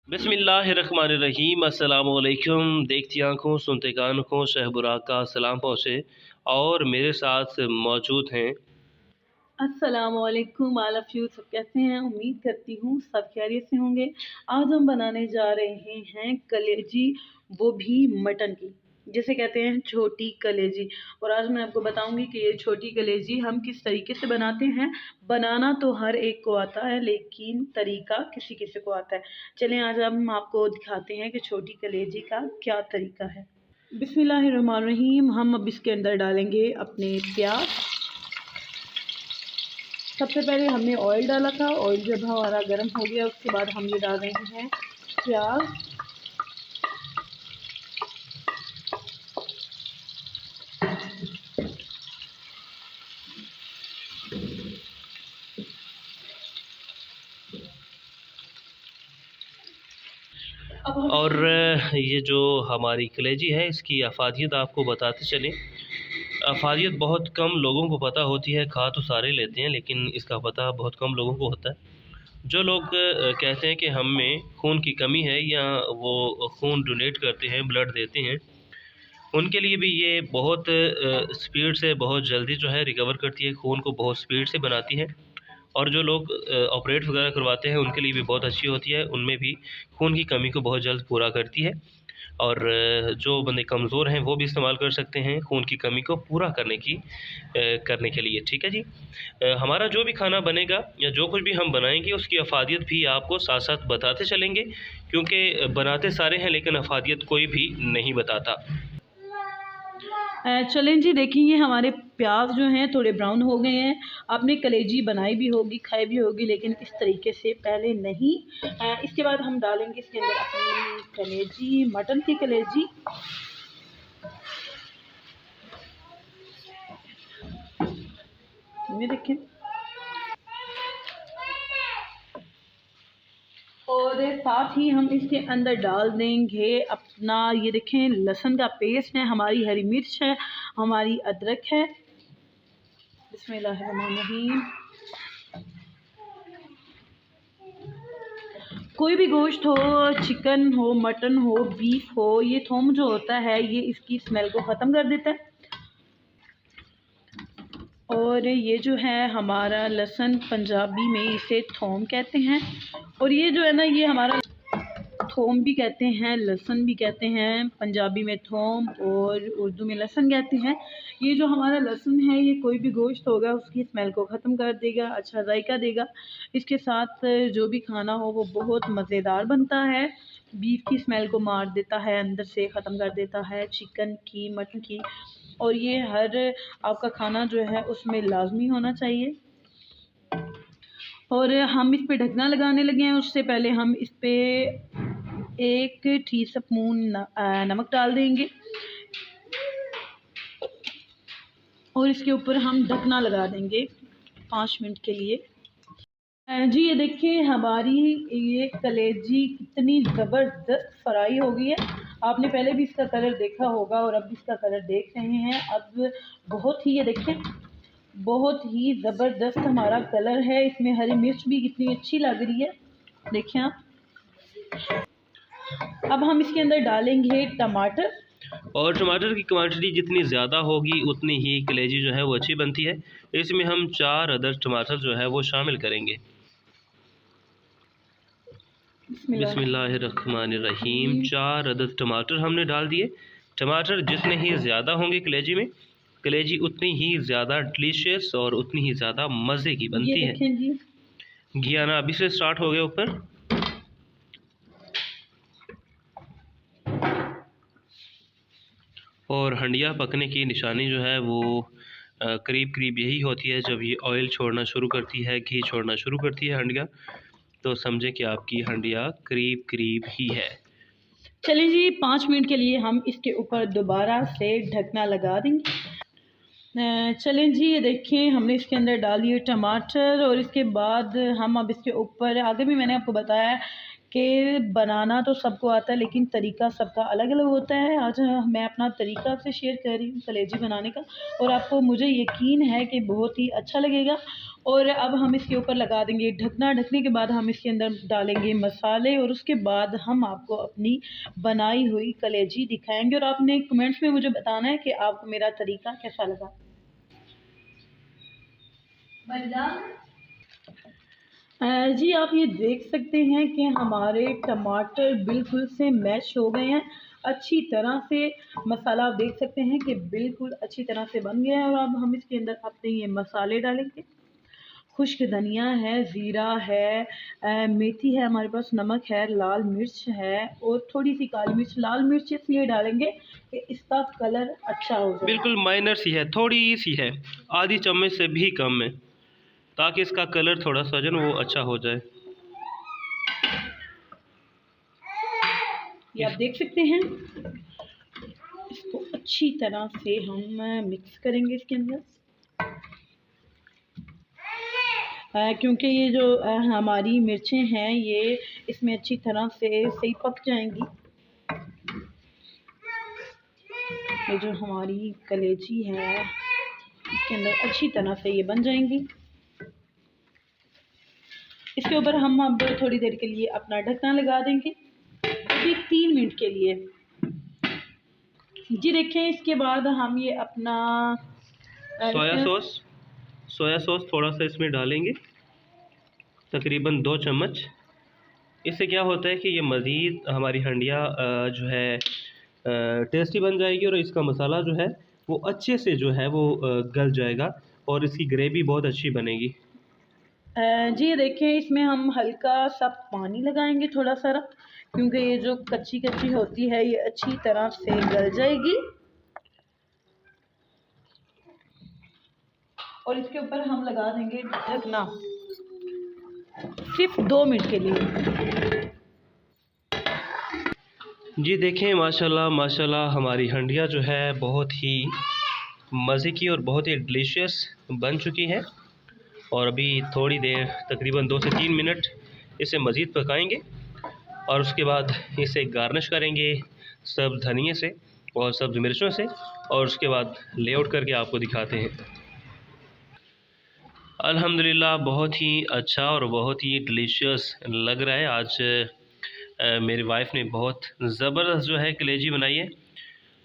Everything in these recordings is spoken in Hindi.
बिस्मिल्लाहिर्रहमानिर्रहीम। अस्सलामुअलैकुम। देखती आंखों सुनते कानों को शहबुराग का सलाम पहुँचे। और मेरे साथ मौजूद हैं। अस्सलामुअलैकुम ऑल ऑफ यू। सब कैसे हैं? उम्मीद करती हूँ सब खैरियत से होंगे। आज हम बनाने जा रहे हैं कलेजी, वो भी मटन की, जिसे कहते हैं छोटी कलेजी। और आज मैं आपको बताऊंगी कि ये छोटी कलेजी हम किस तरीके से बनाते हैं। बनाना तो हर एक को आता है, लेकिन तरीका किसी किसी को आता है। चलें आज हम आपको दिखाते हैं कि छोटी कलेजी का क्या तरीका है। बिस्मिल्लाहिर्रहमानिर्रहीम। हम अब इसके अंदर डालेंगे अपने प्याज। सबसे पहले हमने ऑयल डाला था। ऑयल जब हमारा गर्म हो गया उसके बाद हम ये डाल रहे हैं प्याज। और ये जो हमारी कलेजी है इसकी अफादियत आपको बताते चलें। अफादियत बहुत कम लोगों को पता होती है। खा तो सारे लेते हैं लेकिन इसका पता बहुत कम लोगों को होता है। जो लोग कहते हैं कि हम में खून की कमी है या वो खून डोनेट करते हैं, ब्लड देते हैं, उनके लिए भी ये बहुत स्पीड से, बहुत जल्दी जो है रिकवर करती है, खून को बहुत स्पीड से बनाती है। और जो लोग ऑपरेट वगैरह करवाते हैं उनके लिए भी बहुत अच्छी होती है, उनमें भी खून की कमी को बहुत जल्द पूरा करती है। और जो बंदे कमज़ोर हैं वो भी इस्तेमाल कर सकते हैं खून की कमी को पूरा करने के लिए। ठीक है जी। हमारा जो भी खाना बनेगा या जो कुछ भी हम बनाएंगे उसकी अफादियत भी आपको साथ साथ बताते चलेंगे, क्योंकि बनाते सारे हैं लेकिन अफादियत कोई भी नहीं बताता। चलें जी, देखेंगे हमारे प्याज जो हैं थोड़े ब्राउन हो गए हैं। आपने कलेजी बनाई भी होगी, खाई भी होगी, लेकिन इस तरीके से पहले नहीं। इसके बाद हम डालेंगे इसके अंदर अपनी कलेजी, मटन की कलेजी। ये देखें, और साथ ही हम इसके अंदर डाल देंगे अपना, ये देखें, लहसुन का पेस्ट है, हमारी हरी मिर्च है, हमारी अदरक है। बिस्मिल्लाहिर्रहमानिर्रहीम। कोई भी गोश्त हो, चिकन हो, मटन हो, बीफ हो, ये थोम जो होता है ये इसकी स्मेल को ख़त्म कर देता है। और ये जो है हमारा लहसुन, पंजाबी में इसे थोम कहते हैं। और ये जो है ना, ये हमारा थोम भी कहते हैं, लहसुन भी कहते हैं। पंजाबी में थोम और उर्दू में लहसुन कहते हैं। ये जो हमारा लहसुन है ये कोई भी गोश्त होगा उसकी स्मेल को ख़त्म कर देगा, अच्छा जायका देगा। इसके साथ जो भी खाना हो वो बहुत मज़ेदार बनता है। बीफ की स्मेल को मार देता है, अंदर से ख़त्म कर देता है, चिकन की, मटन की। और ये हर आपका खाना जो है उसमें लाजमी होना चाहिए। और हम इस पे ढकना लगाने लगे हैं। उससे पहले हम इस पे 1 टीस्पून नमक डाल देंगे और इसके ऊपर हम ढकना लगा देंगे 5 मिनट के लिए। जी, ये देखिए हमारी ये कलेजी कितनी ज़बरदस्त फ्राई हो गई है। आपने पहले भी इसका कलर देखा होगा और अब इसका कलर देख रहे हैं। अब बहुत ही, ये देखिए, बहुत ही ज़बरदस्त हमारा कलर है। इसमें हरी मिर्च भी कितनी अच्छी लग रही है, देखिए आप। अब हम इसके अंदर डालेंगे टमाटर। और टमाटर की क्वांटिटी जितनी ज़्यादा होगी उतनी ही कलेजी जो है वो अच्छी बनती है। इसमें हम 4 अदद टमाटर जो है वो शामिल करेंगे। बिस्मिल्लाहिर्रहमानिर्रहीम। 4 अदद टमाटर हमने डाल दिए। टमाटर जितने ही ज़्यादा होंगे कलेजी में, कलेजी उतनी ही ज़्यादा डिलीशियस और उतनी ही ज़्यादा मज़े की बनती है। घी आना अभी से स्टार्ट हो गया ऊपर। और हंडिया पकने की निशानी जो है वो करीब करीब यही होती है, जब ये ऑयल छोड़ना शुरू करती है, घी छोड़ना शुरू करती है हंडिया, तो समझे कि आपकी हंडिया करीब करीब ही है। चलिए जी, 5 मिनट के लिए हम इसके ऊपर दोबारा से ढकना लगा देंगे। चलें जी, ये देखें हमने इसके अंदर डालिए टमाटर। और इसके बाद हम अब इसके ऊपर, आगे भी मैंने आपको बताया कि बनाना तो सबको आता है लेकिन तरीका सबका अलग अलग होता है। आज मैं अपना तरीका आपसे शेयर कर रही हूँ कलेजी बनाने का, और आपको, मुझे यकीन है कि बहुत ही अच्छा लगेगा। और अब हम इसके ऊपर लगा देंगे ढकना। ढकने के बाद हम इसके अंदर डालेंगे मसाले और उसके बाद हम आपको अपनी बनाई हुई कलेजी दिखाएंगे और आपने कमेंट्स में मुझे बताना है कि आपको मेरा तरीका कैसा लगा। जी आप ये देख सकते हैं कि हमारे टमाटर बिल्कुल से मैश हो गए हैं अच्छी तरह से। मसाला आप देख सकते हैं कि बिल्कुल अच्छी तरह से बन गया है। और अब हम इसके अंदर अपने ये मसाले डालेंगे। खुश्क धनिया है, ज़ीरा है, मेथी है, हमारे पास नमक है, लाल मिर्च है और थोड़ी सी काली मिर्च। लाल मिर्च इसलिए डालेंगे कि इसका कलर अच्छा हो जाए। बिल्कुल माइनर सी है, थोड़ी सी है, आधी चम्मच से भी कम है, ताकि इसका कलर थोड़ा सा जो वो अच्छा हो जाए। ये आप देख सकते हैं। इसको अच्छी तरह से हम मिक्स करेंगे इसके अंदर, क्योंकि ये जो हमारी मिर्चें हैं ये इसमें अच्छी तरह से सही पक जाएंगी। ये जो हमारी कलेजी है इसके अंदर अच्छी तरह से ये बन जाएंगी। इसके ऊपर हम अब थोड़ी देर के लिए अपना ढक्कन लगा देंगे, अभी 3 मिनट के लिए। जी देखें, इसके बाद हम ये अपना सोया सॉस थोड़ा सा इसमें डालेंगे, तकरीबन 2 चम्मच। इससे क्या होता है कि ये मज़ीद हमारी हंडिया जो है टेस्टी बन जाएगी और इसका मसाला जो है वो अच्छे से जो है वो गल जाएगा और इसकी ग्रेवी बहुत अच्छी बनेगी। जी देखें, इसमें हम हल्का सा पानी लगाएंगे थोड़ा सारा, क्योंकि ये जो कच्ची कच्ची होती है ये अच्छी तरह से गल जाएगी। और इसके ऊपर हम लगा देंगे ढकना, सिर्फ 2 मिनट के लिए। जी देखें, माशाल्लाह माशाल्लाह हमारी हंडिया जो है बहुत ही मज़े की और बहुत ही डिलीशियस बन चुकी है। और अभी थोड़ी देर तकरीबन 2 से 3 मिनट इसे मज़ीद पकाएंगे और उसके बाद इसे गार्निश करेंगे सब्ज़ धनिए से और सब्ज़ मिर्चों से, और उसके बाद लेआउट करके आपको दिखाते हैं। अल्हम्दुलिल्लाह बहुत ही अच्छा और बहुत ही डिलीशियस लग रहा है। आज मेरी वाइफ ने बहुत ज़बरदस्त जो है कलेजी बनाई है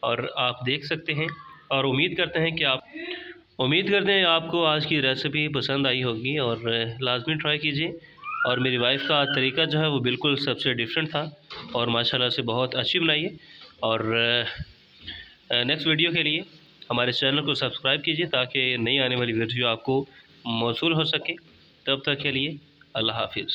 और आप देख सकते हैं। और उम्मीद करते हैं आपको आज की रेसिपी पसंद आई होगी और लाजमी ट्राई कीजिए। और मेरी वाइफ का तरीका जो है वो बिल्कुल सबसे डिफरेंट था और माशाल्लाह से बहुत अच्छी बनाई है। और नेक्स्ट वीडियो के लिए हमारे चैनल को सब्सक्राइब कीजिए ताकि नई आने वाली वीडियो आपको मौसूल हो सके। तब तक के लिए अल्लाह हाफिज़।